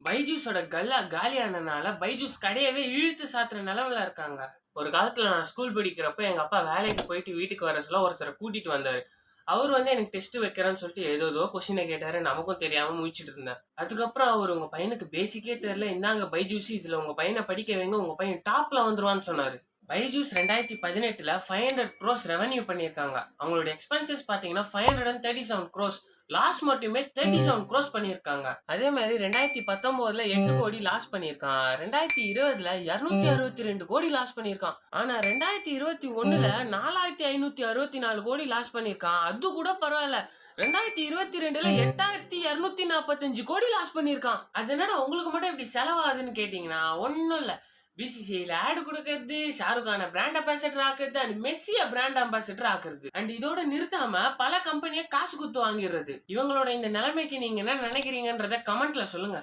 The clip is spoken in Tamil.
பைஜூஸோட கல்லா காலியானனால பைஜூஸ் கடையவே இழுத்து சாத்துற நிலவுல இருக்காங்க. ஒரு காலத்துல நான் ஸ்கூல் படிக்கிறப்ப எங்க அப்பா வேலைக்கு போயிட்டு வீட்டுக்கு வர சொல்ல ஒருத்தரை கூட்டிட்டு வந்தாரு. அவர் எனக்கு டெஸ்ட் வைக்கிறேன்னு சொல்லிட்டு ஏதோ கொஸ்டினை கேட்டாரு. நமக்கும் தெரியாம முழிச்சிட்டு இருந்தேன். அதுக்கப்புறம் அவர் உங்க பையனுக்கு பேசிக்கே தெரியல, இந்தாங்க பைஜூஸ், இதுல உங்க பையனை படிக்க வைங்க, உங்க பையன் டாப்ல வந்துருவான்னு சொன்னாரு. பைஜூஸ் 2018ல 500 crores ரெவன்யூ பண்ணியிருக்காங்க. அவங்களோட எக்ஸ்பென்சஸ் பாத்தீங்கன்னா 537 crores. லாஸ் மட்டுமே 37 crores பண்ணியிருக்காங்க. அதே மாதிரி 2019ல 8 கோடி லாஸ் பண்ணியிருக்கான். 2020ல 262 கோடி லாஸ் பண்ணியிருக்கான். ஆனா 2021ல 4564 கோடி லாஸ் பண்ணியிருக்கான். அது கூட பரவாயில்ல. 2022ல 8245 கோடி லாஸ் பண்ணியிருக்கான். அது என்னடா உங்களுக்கு மட்டும் இப்படி செலவாகுதுன்னு கேட்டீங்கன்னா ஒன்னும் இல்ல. பிசிசிஐல ஆடு கொடுக்கறது, ஷாருக் கான பிராண்ட் அம்பாசிடர் ஆக்குறது, அண்ட் மெஸ்ஸிய பிராண்ட் அம்பாசிடர் ஆக்குறது, அண்ட் இதோட நிறுத்தாம பல கம்பெனியை காசு குத்து வாங்கிடுறது. இவங்களோட இந்த நிலைமைக்கு நீங்க என்ன நினைக்கிறீங்கன்றத கமெண்ட்ல சொல்லுங்க.